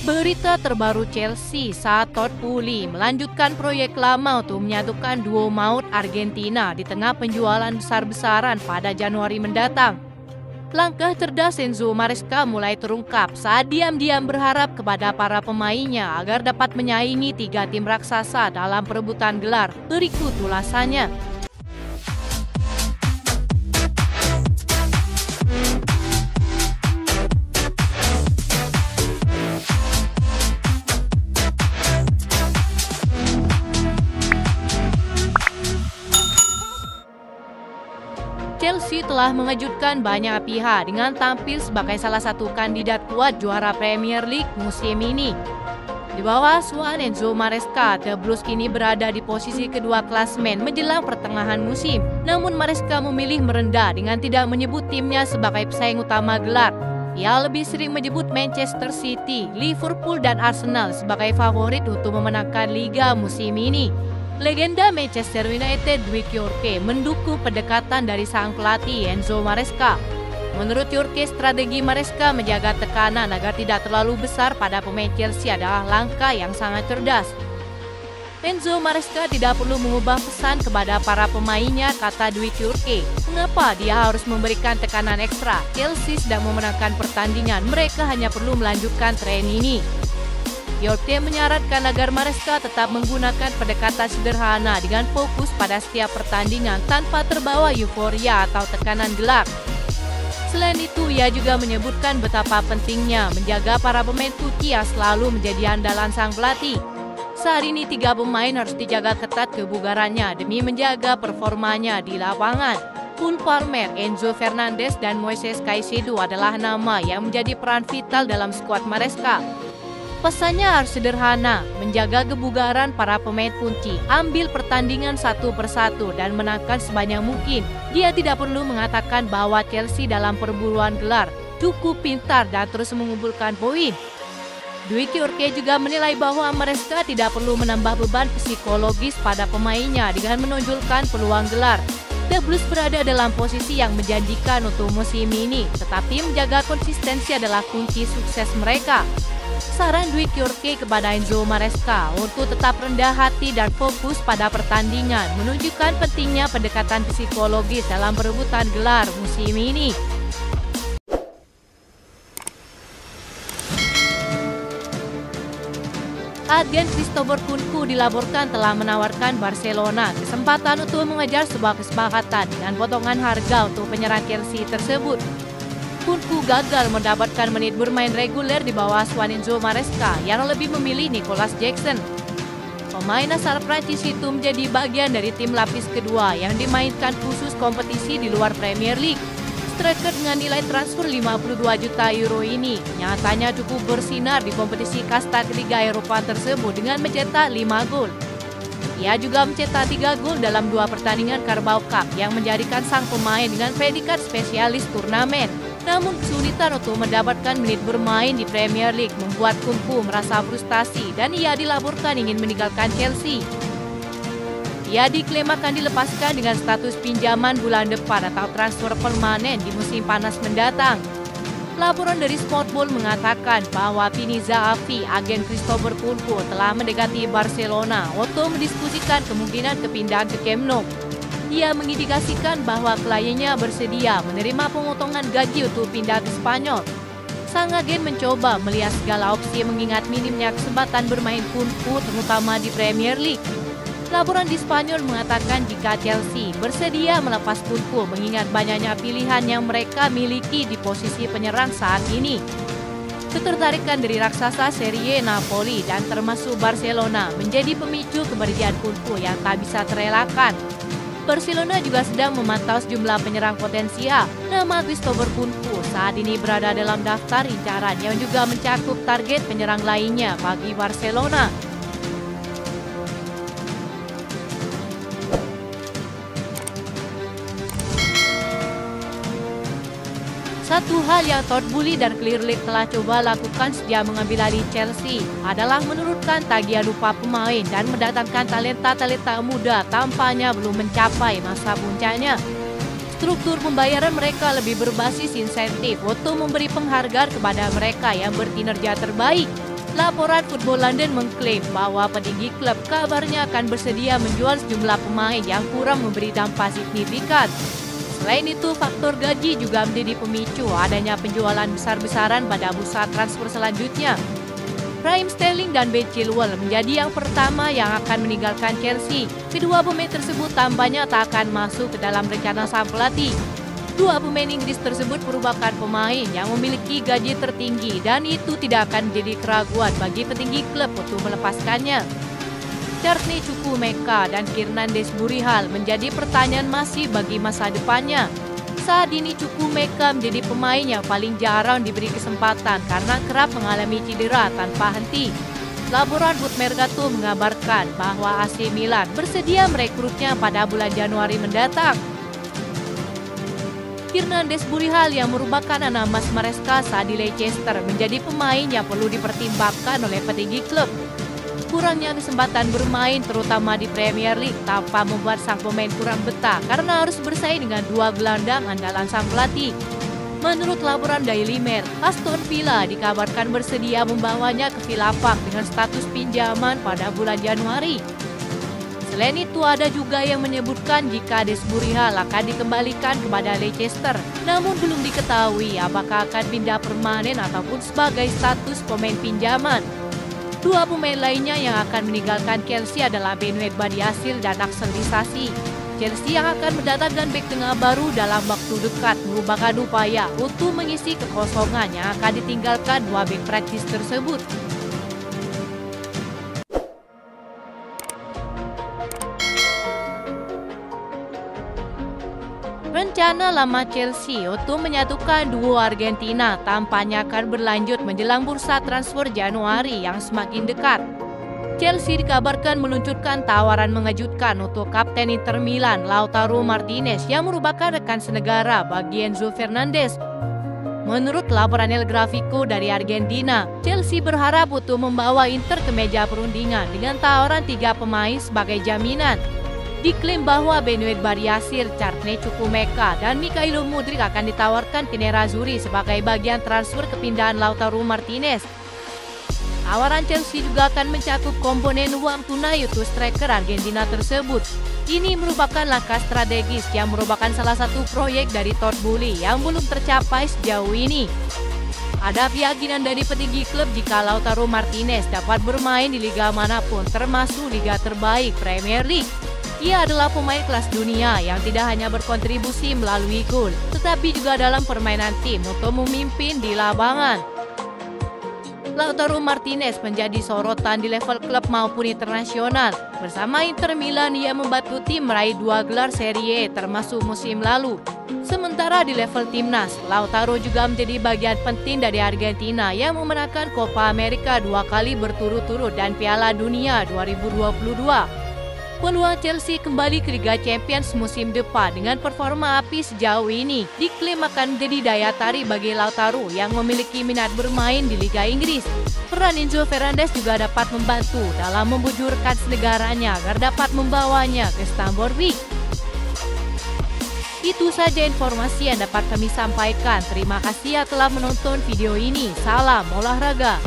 Berita terbaru Chelsea saat Todd Boehly melanjutkan proyek lama untuk menyatukan duo maut Argentina di tengah penjualan besar-besaran pada Januari mendatang. Langkah cerdas Enzo Maresca mulai terungkap saat diam-diam berharap kepada para pemainnya agar dapat menyaingi tiga tim raksasa dalam perebutan gelar. Berikut ulasannya. Chelsea telah mengejutkan banyak pihak dengan tampil sebagai salah satu kandidat kuat juara Premier League musim ini. Di bawah asuhan Enzo Maresca, The Blues kini berada di posisi kedua klasemen menjelang pertengahan musim. Namun Maresca memilih merendah dengan tidak menyebut timnya sebagai pesaing utama gelar. Ia lebih sering menyebut Manchester City, Liverpool, dan Arsenal sebagai favorit untuk memenangkan Liga musim ini. Legenda Manchester United Dwight Yorke mendukung pendekatan dari sang pelatih Enzo Maresca. Menurut Yorke, strategi Maresca menjaga tekanan agar tidak terlalu besar pada pemain Chelsea adalah langkah yang sangat cerdas. Enzo Maresca tidak perlu mengubah pesan kepada para pemainnya, kata Dwight Yorke. Mengapa dia harus memberikan tekanan ekstra? Chelsea sedang memenangkan pertandingan, mereka hanya perlu melanjutkan tren ini. Yorke menyarankan agar Maresca tetap menggunakan pendekatan sederhana dengan fokus pada setiap pertandingan tanpa terbawa euforia atau tekanan gelar. Selain itu, ia juga menyebutkan betapa pentingnya menjaga para pemain putih yang selalu menjadi andalan sang pelatih. Saat ini tiga pemain harus dijaga ketat kebugarannya demi menjaga performanya di lapangan. Cole Palmer, Enzo Fernandez, dan Moises Caicedo adalah nama yang menjadi peran vital dalam skuad Maresca. Pesannya harus sederhana, menjaga kebugaran para pemain kunci, ambil pertandingan satu persatu dan menangkan sebanyak mungkin. Dia tidak perlu mengatakan bahwa Chelsea dalam perburuan gelar, cukup pintar dan terus mengumpulkan poin. Dwight Yorke juga menilai bahwa Maresca tidak perlu menambah beban psikologis pada pemainnya dengan menonjolkan peluang gelar. The Blues berada dalam posisi yang menjanjikan untuk musim ini, tetapi menjaga konsistensi adalah kunci sukses mereka. Saran Dwight Yorke kepada Enzo Maresca untuk tetap rendah hati dan fokus pada pertandingan menunjukkan pentingnya pendekatan psikologis dalam perebutan gelar musim ini. Agen Christopher Nkunku dilaporkan telah menawarkan Barcelona kesempatan untuk mengejar sebuah kesepakatan dengan potongan harga untuk penyerang Chelsea tersebut. Nkunku gagal mendapatkan menit bermain reguler di bawah asuhan Enzo Maresca yang lebih memilih Nicolas Jackson. Pemain asal Prancis itu menjadi bagian dari tim lapis kedua yang dimainkan khusus kompetisi di luar Premier League. Striker dengan nilai transfer 52 juta euro ini nyatanya cukup bersinar di kompetisi kasta ketiga Eropa tersebut dengan mencetak 5 gol. Ia juga mencetak 3 gol dalam 2 pertandingan Carabao Cup yang menjadikan sang pemain dengan predikat spesialis turnamen. Namun kesulitan untuk mendapatkan menit bermain di Premier League membuat Nkunku merasa frustasi dan ia dilaporkan ingin meninggalkan Chelsea. Ia diklaim akan dilepaskan dengan status pinjaman bulan depan atau transfer permanen di musim panas mendatang. Laporan dari Sportball mengatakan bahwa Vini Zahavi, agen Christopher Nkunku, telah mendekati Barcelona untuk mendiskusikan kemungkinan kepindahan ke Camp Nou. Ia mengindikasikan bahwa kliennya bersedia menerima pemotongan gaji untuk pindah ke Spanyol. Sang agen mencoba melihat segala opsi mengingat minimnya kesempatan bermain Nkunku terutama di Premier League. Laporan di Spanyol mengatakan jika Chelsea bersedia melepas Nkunku mengingat banyaknya pilihan yang mereka miliki di posisi penyerang saat ini. Ketertarikan dari raksasa Serie Napoli dan termasuk Barcelona menjadi pemicu kepergian Nkunku yang tak bisa terelakkan. Barcelona juga sedang memantau sejumlah penyerang potensial. Nama Christopher Nkunku saat ini berada dalam daftar incaran yang juga mencakup target penyerang lainnya bagi Barcelona. Satu hal yang Todd Boehly dan Clearlake telah coba lakukan sejak mengambil alih Chelsea adalah menurunkan tagihan upah pemain dan mendatangkan talenta-talenta muda tampaknya belum mencapai masa puncaknya. Struktur pembayaran mereka lebih berbasis insentif untuk memberi penghargaan kepada mereka yang berkinerja terbaik. Laporan Football London mengklaim bahwa petinggi klub kabarnya akan bersedia menjual sejumlah pemain yang kurang memberi dampak signifikan. Selain itu, faktor gaji juga menjadi pemicu adanya penjualan besar-besaran pada bursa transfer selanjutnya. Raheem Sterling dan Ben Chilwell menjadi yang pertama yang akan meninggalkan Chelsea. Kedua pemain tersebut tampaknya tak akan masuk ke dalam rencana sang pelatih. Dua pemain Inggris tersebut merupakan pemain yang memiliki gaji tertinggi dan itu tidak akan menjadi keraguan bagi petinggi klub untuk melepaskannya. Courtney Chukwuemeka dan Kiernan Dewsbury-Hall menjadi pertanyaan masih bagi masa depannya. Saat ini Chukwuemeka menjadi pemain yang paling jarang diberi kesempatan karena kerap mengalami cedera tanpa henti. Laporan Foot Mercato mengabarkan bahwa AC Milan bersedia merekrutnya pada bulan Januari mendatang. Kiernan Dewsbury-Hall yang merupakan anak Mas Maresca saat di Leicester menjadi pemain yang perlu dipertimbangkan oleh petinggi klub. Kurangnya kesempatan bermain terutama di Premier League tanpa membuat sang pemain kurang betah karena harus bersaing dengan dua gelandang andalan sang pelatih. Menurut laporan Daily Mail, Aston Villa dikabarkan bersedia membawanya ke Villa Park dengan status pinjaman pada bulan Januari. Selain itu, ada juga yang menyebutkan jika Dewsbury-Hall akan dikembalikan kepada Leicester, namun belum diketahui apakah akan pindah permanen ataupun sebagai status pemain pinjaman. Dua pemain lainnya yang akan meninggalkan Chelsea adalah Benoit Badiashile dan Axel Disasi. Chelsea yang akan mendatangkan bek tengah baru dalam waktu dekat merupakan upaya untuk mengisi kekosongan yang akan ditinggalkan dua bek praktis tersebut. Rencana lama Chelsea untuk menyatukan duo Argentina tampaknya akan berlanjut menjelang bursa transfer Januari yang semakin dekat. Chelsea dikabarkan meluncurkan tawaran mengejutkan untuk kapten Inter Milan Lautaro Martinez yang merupakan rekan senegara bagi Enzo Fernandez. Menurut laporan El Gráfico dari Argentina, Chelsea berharap untuk membawa Inter ke meja perundingan dengan tawaran 3 pemain sebagai jaminan. Diklaim bahwa Benoit Badiashile, Courtney Chukwuemeka, dan Mikhailo Mudryk akan ditawarkan ke Nerazzurri sebagai bagian transfer kepindahan Lautaro Martinez. Tawaran Chelsea juga akan mencakup komponen uang tunai untuk striker Argentina tersebut. Ini merupakan langkah strategis yang merupakan salah satu proyek dari Todd Boehly yang belum tercapai sejauh ini. Ada keyakinan dari petinggi klub jika Lautaro Martinez dapat bermain di liga manapun termasuk liga terbaik Premier League. Ia adalah pemain kelas dunia yang tidak hanya berkontribusi melalui gol, tetapi juga dalam permainan tim untuk memimpin di lapangan. Lautaro Martinez menjadi sorotan di level klub maupun internasional. Bersama Inter Milan, ia membantu tim meraih 2 gelar Serie A termasuk musim lalu. Sementara di level timnas, Lautaro juga menjadi bagian penting dari Argentina yang memenangkan Copa America 2 kali berturut-turut dan Piala Dunia 2022. Peluang Chelsea kembali ke Liga Champions musim depan dengan performa api sejauh ini diklaim akan menjadi daya tarik bagi Lautaro yang memiliki minat bermain di Liga Inggris. Peran Enzo Fernandez juga dapat membantu dalam membujurkan negaranya agar dapat membawanya ke Stamford Bridge. Itu saja informasi yang dapat kami sampaikan. Terima kasih telah menonton video ini. Salam olahraga.